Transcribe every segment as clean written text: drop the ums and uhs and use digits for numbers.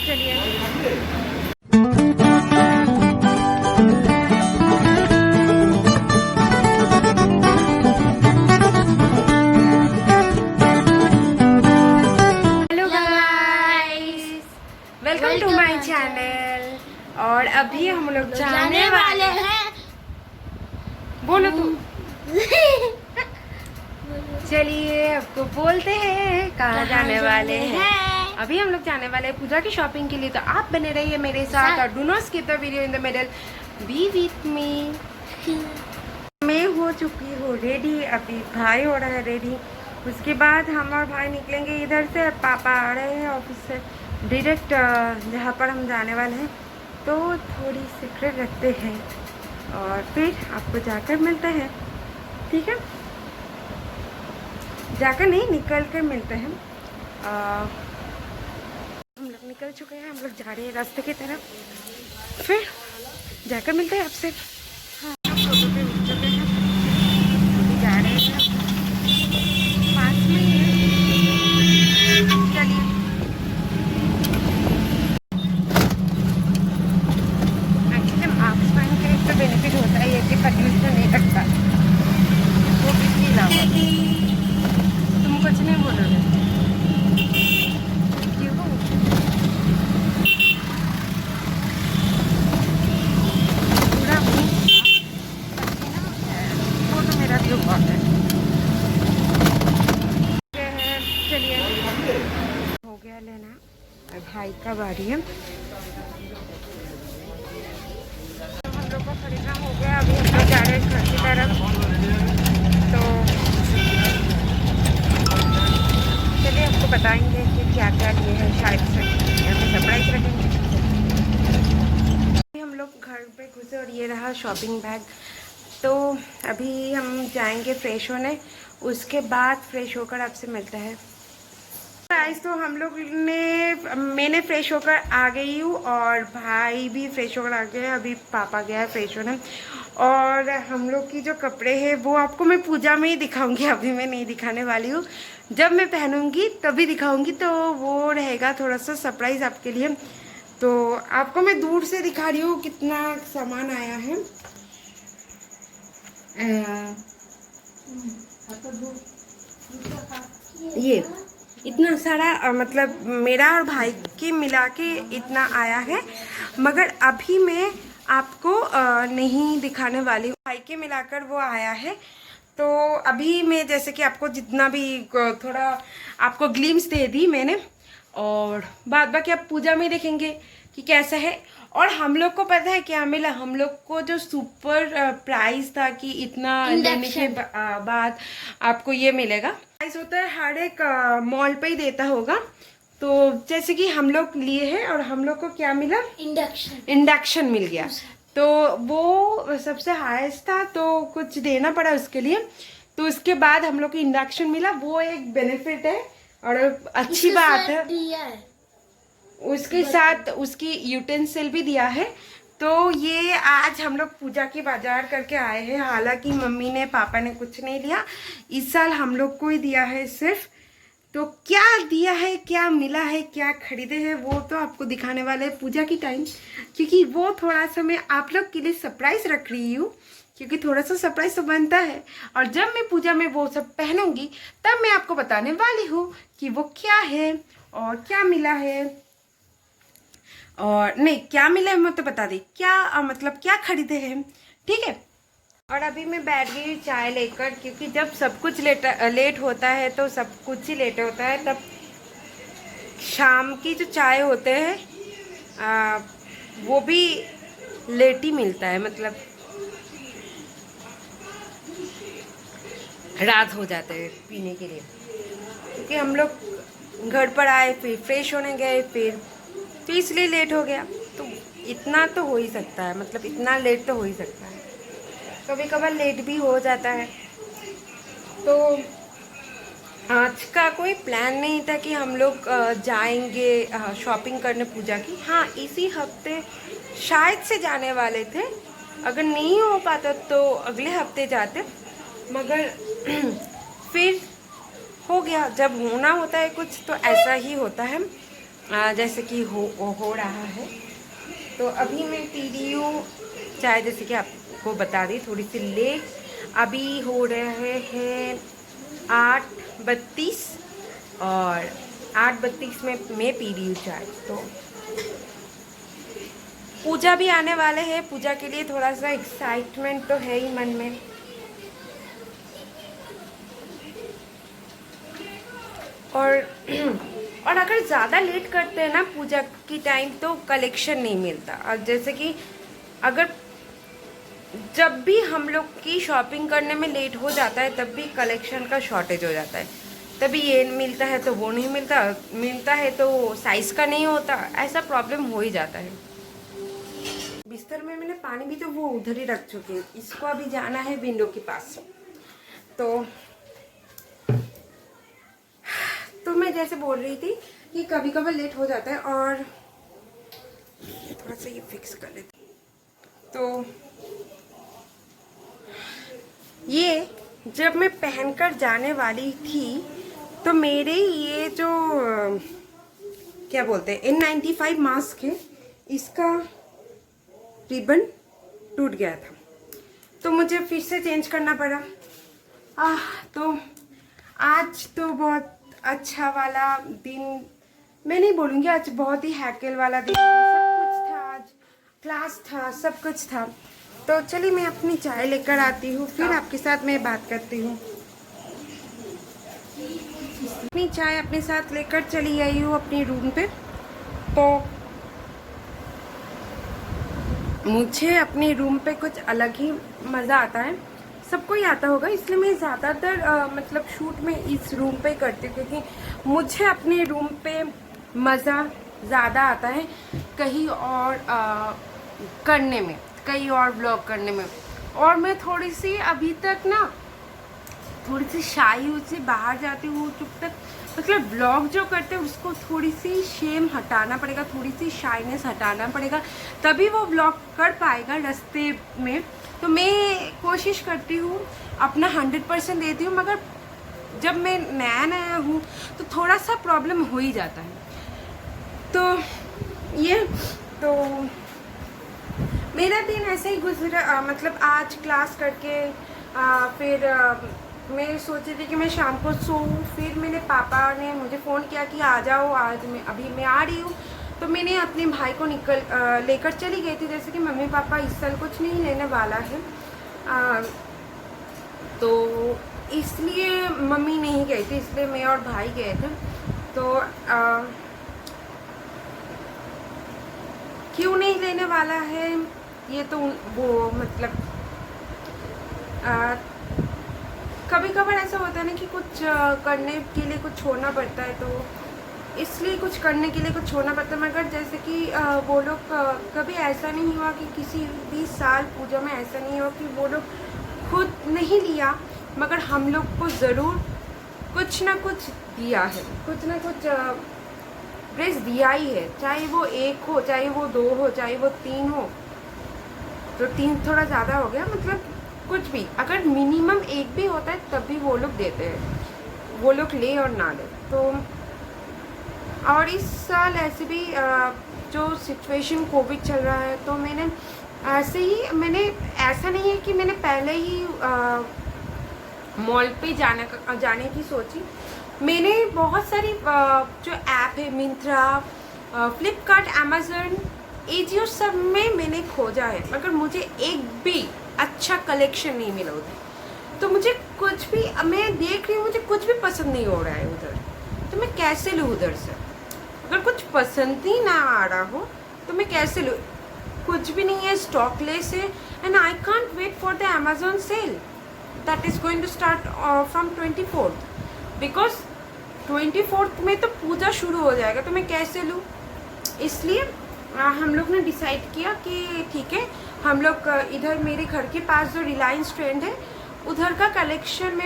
चलिए। Hello guys, welcome to my channel. और अभी हम लोग जाने वाले हैं। बोलो तुम। चलिए आपको बोलते हैं कहाँ जाने वाले हैं। अभी हम लोग जाने वाले हैं पूजा की शॉपिंग के लिए, तो आप बने रहिए मेरे साथ और do not skip the video in the middle, B with me. मैं हो चुकी हूँ रेडी, अभी भाई हो रहा है रेडी। उसके बाद हम और भाई निकलेंगे इधर से, पापा आ रहे हैं ऑफिस से डायरेक्ट जहाँ पर हम जाने वाले हैं, तो थोड़ी सीक्रेट रखते हैं और फिर आपको जाकर मिलते हैं। ठीक है, जाकर नहीं, निकल कर मिलते हैं। हम लोग निकल चुके हैं, हम लोग जा रहे हैं रास्ते की तरफ, फिर जाकर मिलते हैं आपसे। हाँ, फोटो पे उठ चुके हैं, अभी जा रहे हैं, पास में ही है। चलिए। एक्चुअली मास्क पहन के एक तो बेनिफिट होता है ये कि पॉल्यूशन नहीं लगता, वो किसी अलावा तुम कुछ नहीं बोलोगे। चलिए, हो गया लेना और भाई का बारी है। हम लोग को खरीदना हो गया, अभी हम लोग जा रहे हैं घर की तरफ। तो चलिए आपको बताएंगे कि क्या क्या लिए हैं, शायद से सरप्राइज रखेंगे। हम लोग घर पे घुसे और ये रहा शॉपिंग बैग। तो अभी हम जाएंगे फ्रेश होने, उसके बाद फ्रेश होकर आपसे मिलते हैं। गाइस, तो हम लोग ने मैंने फ्रेश होकर आ गई हूँ और भाई भी फ्रेश होकर आ गया है। अभी पापा गया है फ्रेश होने, और हम लोग की जो कपड़े हैं वो आपको मैं पूजा में ही दिखाऊंगी, अभी मैं नहीं दिखाने वाली हूँ। जब मैं पहनूंगी तभी दिखाऊंगी, तो वो रहेगा थोड़ा सा सरप्राइज आपके लिए। तो आपको मैं दूर से दिखा रही हूँ कितना सामान आया है। ये इतना सारा मतलब मेरा और भाई के मिला के इतना आया है, मगर अभी मैं आपको नहीं दिखाने वाली हूँ। भाई के मिलाकर वो आया है, तो अभी मैं जैसे कि आपको जितना भी थोड़ा आपको ग्लिम्स दे दी मैंने, और बाद बाकी आप पूजा में देखेंगे कि कैसा है। और हम लोग को पता है क्या मिला, हम लोग को जो सुपर प्राइस था कि इतना लेने के बाद आपको ये मिलेगा। प्राइस होता है हर एक मॉल पे ही देता होगा। तो जैसे कि हम लोग लिए हैं और हम लोग को क्या मिला, इंडक्शन मिल गया। तो वो सबसे हाईएस्ट था, तो कुछ देना पड़ा उसके लिए। तो उसके बाद हम लोग को इंडक्शन मिला, वो एक बेनिफिट है और अच्छी बात है। उसके साथ उसकी यूटेंसिल भी दिया है। तो ये आज हम लोग पूजा की बाजार करके आए हैं, हालांकि मम्मी ने पापा ने कुछ नहीं लिया, इस साल हम लोग को ही दिया है सिर्फ। तो क्या दिया है, क्या मिला है, क्या खरीदे हैं, वो तो आपको दिखाने वाले हैं पूजा की टाइम, क्योंकि वो थोड़ा सा मैं आप लोग के लिए सरप्राइज रख रही हूँ, क्योंकि थोड़ा सा सरप्राइज तो बनता है। और जब मैं पूजा में वो सब पहनूंगी तब मैं आपको बताने वाली हूँ कि वो क्या है और क्या मिला है, और नहीं क्या मिला है मैं तो बता दी, क्या मतलब क्या खरीदे हैं। ठीक है। और अभी मैं बैठ गई चाय लेकर, क्योंकि जब सब कुछ लेट होता है तो सब कुछ ही लेट होता है। तब शाम की जो चाय होते हैं वो भी लेट ही मिलता है, मतलब रात हो जाते हैं पीने के लिए। क्योंकि हम लोग घर पर आए, फिर फ्रेश होने गए, फिर इसलिए लेट हो गया। तो इतना तो हो ही सकता है, मतलब इतना लेट तो हो ही सकता है, कभी कभार लेट भी हो जाता है। तो आज का कोई प्लान नहीं था कि हम लोग जाएंगे शॉपिंग करने पूजा की। हाँ, इसी हफ्ते शायद से जाने वाले थे, अगर नहीं हो पाता तो अगले हफ्ते जाते, मगर फिर हो गया। जब होना होता है कुछ तो ऐसा ही होता है। जैसे कि हो रहा है। तो अभी मैं पी रही हूँ चाय, जैसे कि आपको बता दी, थोड़ी सी लेट। अभी हो रहे हैं 8:32 और 8:32 में मैं पी रही हूँ चाय। तो पूजा भी आने वाले हैं, पूजा के लिए थोड़ा सा एक्साइटमेंट तो है ही मन में। और और अगर ज़्यादा लेट करते हैं ना पूजा की टाइम तो कलेक्शन नहीं मिलता। और जैसे कि अगर जब भी हम लोग की शॉपिंग करने में लेट हो जाता है तब भी कलेक्शन का शॉर्टेज हो जाता है। तभी ये मिलता है तो वो नहीं मिलता, मिलता है तो साइज़ का नहीं होता, ऐसा प्रॉब्लम हो ही जाता है। बिस्तर में मैंने पानी भी तो वो उधर ही रख चुकी हूँ, इसको अभी जाना है विंडो के पास। तो मैं जैसे बोल रही थी कि कभी कभी लेट हो जाता है। और थोड़ा सा ये फिक्स कर लेते। तो ये जब मैं पहनकर जाने वाली थी तो मेरे ये जो क्या बोलते हैं N95 मास्क है, इसका रिबन टूट गया था तो मुझे फिर से चेंज करना पड़ा। तो आज तो बहुत अच्छा वाला दिन, मैं नहीं बोलूँगी, आज बहुत ही हैकेल वाला दिन था। सब कुछ था, आज क्लास था, सब कुछ था। तो चलिए मैं अपनी चाय लेकर आती हूँ, फिर आपके साथ मैं बात करती हूँ। अपनी चाय अपने साथ लेकर चली आई हूँ अपनी रूम पे। तो मुझे अपने रूम पे कुछ अलग ही मज़ा आता है, सबको ही आता होगा, इसलिए मैं ज़्यादातर मतलब शूट में इस रूम पे करती हूँ, क्योंकि मुझे अपने रूम पे मज़ा ज़्यादा आता है कहीं और करने में, कहीं और ब्लॉग करने में। और मैं थोड़ी सी अभी तक ना थोड़ी सी शाई हूँ, से बाहर जाती हूँ चुप तक, मतलब ब्लॉग जो करते हैं उसको थोड़ी सी शेम हटाना पड़ेगा, थोड़ी सी शाइनेस हटाना पड़ेगा, तभी वो ब्लॉग कर पाएगा रास्ते में। तो मैं कोशिश करती हूँ, अपना 100% देती हूँ, मगर जब मैं नया नया हूँ तो थोड़ा सा प्रॉब्लम हो ही जाता है। तो मेरा दिन ऐसे ही गुजरा। मतलब आज क्लास करके फिर मैं सोची थी कि मैं शाम को सोऊं, फिर मेरे पापा ने मुझे फ़ोन किया कि आ जाओ, आज मैं आ रही हूँ। तो मैंने अपने भाई को लेकर चली गई थी, जैसे कि मम्मी पापा इस साल कुछ नहीं लेने वाला है, तो इसलिए मम्मी नहीं गई थी, इसलिए मैं और भाई गए थे। तो क्यों नहीं लेने वाला है ये तो वो मतलब कभी कभार ऐसा होता है ना कि कुछ करने के लिए कुछ छोड़ना पड़ता है, तो इसलिए कुछ करने के लिए कुछ छोड़ना पड़ता है। मगर जैसे कि वो लोग कभी ऐसा नहीं हुआ कि किसी भी साल पूजा में ऐसा नहीं हुआ कि वो लोग खुद नहीं लिया, मगर हम लोग को ज़रूर कुछ ना कुछ दिया है, कुछ ना कुछ ड्रेस दिया ही है, चाहे वो 1 हो, चाहे वो 2 हो, चाहे वो 3 हो। तो 3 थोड़ा ज़्यादा हो गया, मतलब कुछ भी अगर मिनिमम 1 भी होता है तब भी वो लोग देते हैं, वो लोग ले और ना ले। तो और इस साल ऐसे भी जो सिचुएशन कोविड चल रहा है, तो मैंने ऐसा नहीं है कि मैंने पहले ही मॉल पे जाने की सोची। मैंने बहुत सारी जो ऐप है, मिंत्रा, फ्लिपकार्ट, अमेज़न, एजियो, सब में मैंने खोजा है, मगर मुझे एक भी अच्छा कलेक्शन नहीं मिला उधर। तो मुझे कुछ भी, मैं देख रही हूँ, मुझे कुछ भी पसंद नहीं हो रहा है उधर, तो मैं कैसे लूँ उधर से? अगर कुछ पसंद ही ना आ रहा हो तो मैं कैसे लूँ? कुछ भी नहीं है, स्टॉक लेस है, and I can't wait for the Amazon sale that is going to start from 24th, because 24th में तो पूजा शुरू हो जाएगा, तो मैं कैसे लूँ? इसलिए हम लोग ने डिसाइड किया कि ठीक है, हम लोग इधर मेरे घर के पास जो रिलायंस ट्रेंड है उधर का कलेक्शन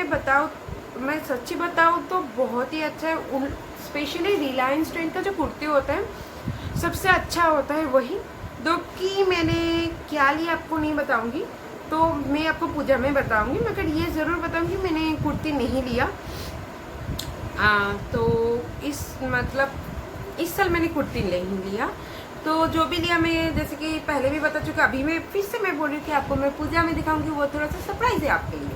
मैं सच्ची बताऊँ तो बहुत ही अच्छा है। स्पेशली रिलायंस ट्रेंड का जो कुर्ती होता है सबसे अच्छा होता है वही। दो कि मैंने क्या लिया आपको नहीं बताऊंगी, तो मैं आपको पूजा में बताऊंगी, मगर ये ज़रूर बताऊंगी मैंने कुर्ती नहीं लिया। तो इस साल मैंने कुर्ती नहीं लिया, तो जो भी लिया मैं जैसे कि पहले भी बता चुका, अभी मैं फिर से मैं बोल रही थी आपको, मैं पूजा में दिखाऊंगी, वो थोड़ा सा सरप्राइज है आपके लिए।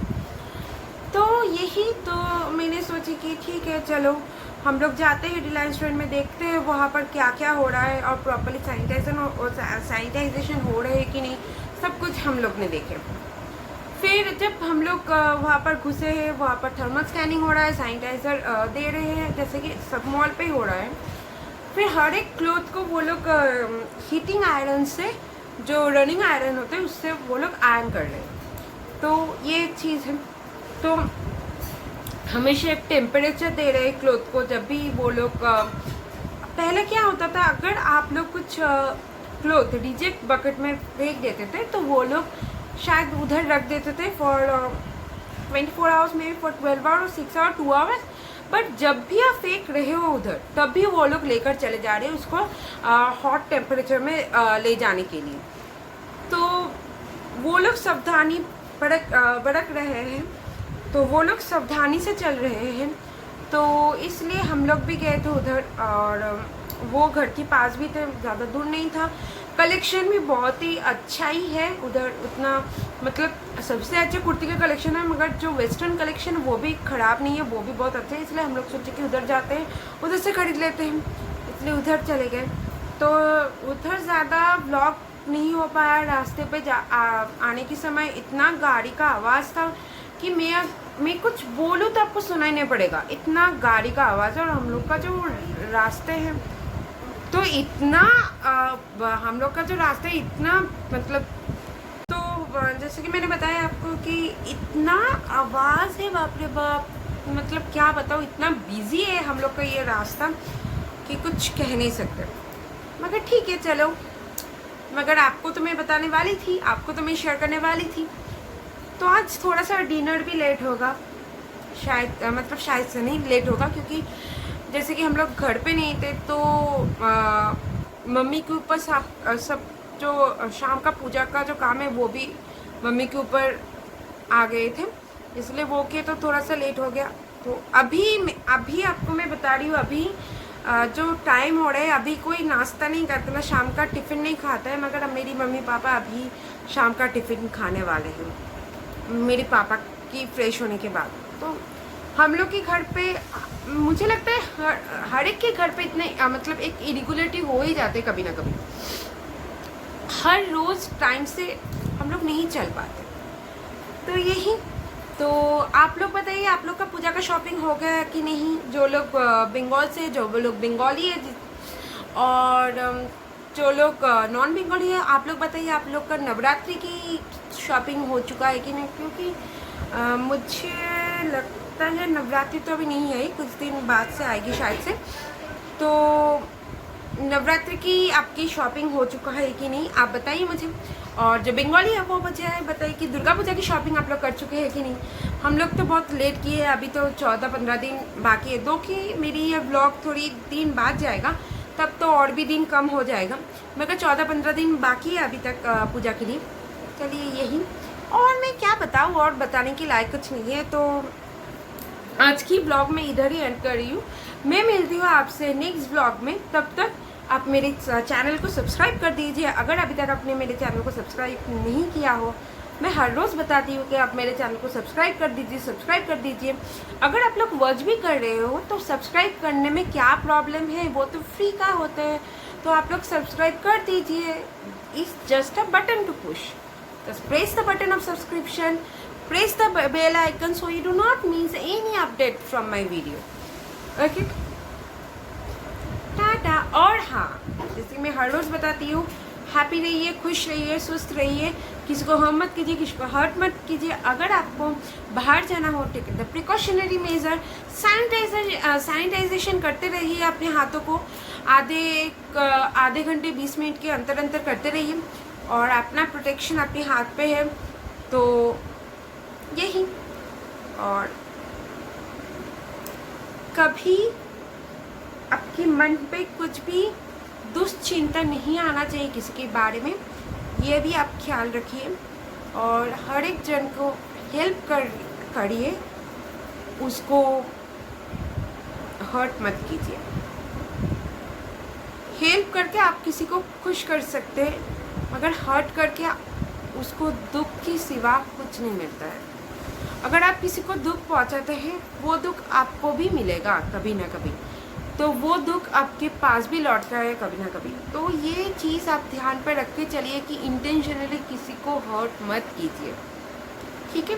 तो यही तो मैंने सोची कि ठीक है चलो हम लोग जाते हैं रिलायंस ट्रेंड में, देखते हैं वहाँ पर क्या क्या हो रहा है और प्रॉपरली सैनिटाइजेशन हो रहे है कि नहीं, सब कुछ हम लोग ने देखे। फिर जब हम लोग वहाँ पर घुसे हैं, वहाँ पर थर्मल स्कैनिंग हो रहा है, सैनिटाइज़र दे रहे हैं जैसे कि सब मॉल पे ही हो रहा है। फिर हर एक क्लोथ को वो लोग हीटिंग आयरन से, जो रनिंग आयरन होते हैं उससे वो लोग आयरन कर रहे हैं। तो ये एक चीज़ है। तो हमेशा एक टेम्परेचर दे रहे हैं क्लोथ को। जब भी वो लोग पहले क्या होता था, अगर आप लोग कुछ क्लोथ रिजेक्ट बकेट में फेंक देते थे तो वो लोग शायद उधर रख देते थे फॉर 24 आवर्स में, for 12 hours, 6 hour, 2 hours. But जब भी आप फेंक रहे हो उधर, तब भी वो लोग लेकर चले जा रहे हैं उसको हॉट टेम्परेचर में ले जाने के लिए। तो वो लोग सावधानी बरत रहे हैं, तो वो लोग सावधानी से चल रहे हैं। तो इसलिए हम लोग भी गए थे उधर, और वो घर के पास भी थे, ज़्यादा दूर नहीं था। कलेक्शन भी बहुत ही अच्छा ही है उधर, उतना मतलब सबसे अच्छा कुर्ती का कलेक्शन है, मगर जो वेस्टर्न कलेक्शन वो भी ख़राब नहीं है, वो भी बहुत अच्छा है। इसलिए हम लोग सोचे कि उधर जाते हैं, उधर से ख़रीद लेते हैं, इसलिए उधर चले गए। तो उधर ज़्यादा व्लॉग नहीं हो पाया। रास्ते पे आने के समय इतना गाड़ी का आवाज़ था कि मैं कुछ बोलूँ तो आपको सुनाई नहीं पड़ेगा, इतना गाड़ी का आवाज़। और हम लोग का जो रास्ते हैं तो इतना हम लोग का जो रास्ता है इतना मतलब, तो जैसे कि मैंने बताया आपको कि इतना आवाज़ है, बाप रे बाप, मतलब क्या बताऊँ, इतना बिजी है हम लोग का ये रास्ता कि कुछ कह नहीं सकते। मगर ठीक है चलो, मगर आपको तो मैं बताने वाली थी, आपको तो मैं शेयर करने वाली थी। तो आज थोड़ा सा डिनर भी लेट होगा शायद, मतलब शायद से नहीं लेट होगा, क्योंकि जैसे कि हम लोग घर पे नहीं थे तो मम्मी के ऊपर सब जो शाम का पूजा का जो काम है वो भी मम्मी के ऊपर आ गए थे, इसलिए वो के तो थोड़ा सा लेट हो गया। तो अभी आपको मैं बता रही हूँ, अभी जो टाइम हो रहा है, अभी कोई नाश्ता नहीं करता, ना शाम का टिफ़िन नहीं खाता है, मगर अब मेरी मम्मी पापा अभी शाम का टिफ़िन खाने वाले हैं मेरे पापा की फ्रेश होने के बाद। तो हम लोग के घर पे मुझे लगता है हर एक के घर पे इतने मतलब एक इरेगुलरिटी हो ही जाते कभी ना कभी, हर रोज़ टाइम से हम लोग नहीं चल पाते। तो यही तो आप लोग बताइए, आप लोग का पूजा का शॉपिंग हो गया कि नहीं? जो लोग बंगाल से, जो वो लोग बंगाली है, और जो लोग नॉन बंगाली है, आप लोग बताइए आप लोग का नवरात्रि की शॉपिंग हो चुका है कि नहीं? क्योंकि मुझे लगता है नवरात्रि तो अभी नहीं आई, कुछ दिन बाद से आएगी शायद से। तो नवरात्रि की आपकी शॉपिंग हो चुका है कि नहीं, आप बताइए मुझे। और जो बंगाली है वो बताइए कि दुर्गा पूजा की शॉपिंग आप लोग कर चुके हैं कि नहीं। हम लोग तो बहुत लेट किए हैं, अभी तो 14-15 दिन बाकी है। दो कि मेरी ये ब्लॉग थोड़ी दिन बाद जाएगा, तब तो और भी दिन कम हो जाएगा, मगर 14-15 दिन बाकी है अभी तक पूजा के लिए। चलिए यही, और मैं क्या बताऊँ, और बताने के लायक कुछ नहीं है। तो आज की ब्लॉग में इधर ही एंड कर रही हूँ। मैं मिलती हूँ आपसे नेक्स्ट ब्लॉग में, तब तक आप मेरे चैनल को सब्सक्राइब कर दीजिए। अगर अभी तक आपने मेरे चैनल को सब्सक्राइब नहीं किया हो, मैं हर रोज़ बताती हूँ कि आप मेरे चैनल को सब्सक्राइब कर दीजिए, सब्सक्राइब कर दीजिए। अगर आप लोग वॉच भी कर रहे हो तो सब्सक्राइब करने में क्या प्रॉब्लम है, वो तो फ्री का होता है, तो आप लोग सब्सक्राइब कर दीजिए। It's just a button to push, just press the button of subscription, press the bell icon so you do not miss any update from my video. Okay, Tata. और हाँ, जैसे मैं हर रोज़ बताती हूँ, हैप्पी रहिए, खुश रहिए, स्वस्थ रहिए, किसी को हार्म मत कीजिए, किसी को हर्ट मत कीजिए। अगर आपको बाहर जाना हो, take the precautionary measure, sanitization करते रहिए अपने हाथों को, आधे घंटे 20 मिनट के अंतर करते रहिए, और अपना प्रोटेक्शन अपने हाथ पे है। तो यही, और कभी आपके मन पे कुछ भी दुश्चिंता नहीं आना चाहिए किसी के बारे में, ये भी आप ख्याल रखिए। और हर एक जन को हेल्प करिए, उसको हर्ट मत कीजिए। हेल्प करके आप किसी को खुश कर सकते हैं, मगर हर्ट करके उसको दुख की सिवा कुछ नहीं मिलता है। अगर आप किसी को दुख पहुंचाते हैं, वो दुख आपको भी मिलेगा कभी ना कभी, तो वो दुख आपके पास भी लौटता है कभी ना कभी। तो ये चीज़ आप ध्यान पर रख के चलिए कि इंटेंशनली किसी को हर्ट मत कीजिए, ठीक है?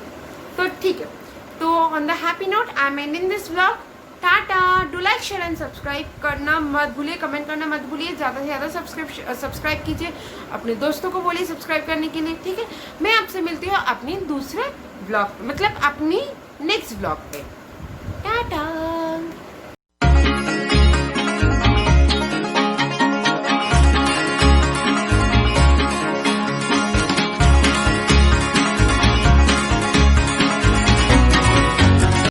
तो ठीक है, तो on the happy note I am ending this vlog. Tata. Do like share and subscribe करना मत भूलिए, कमेंट करना मत भूलिए, ज़्यादा से ज़्यादा सब्सक्राइब कीजिए, अपने दोस्तों को बोलिए सब्सक्राइब करने के लिए, ठीक है? मैं आपसे मिलती हूँ अपनी दूसरे ब्लॉग, मतलब अपनी नेक्स्ट ब्लॉग पे।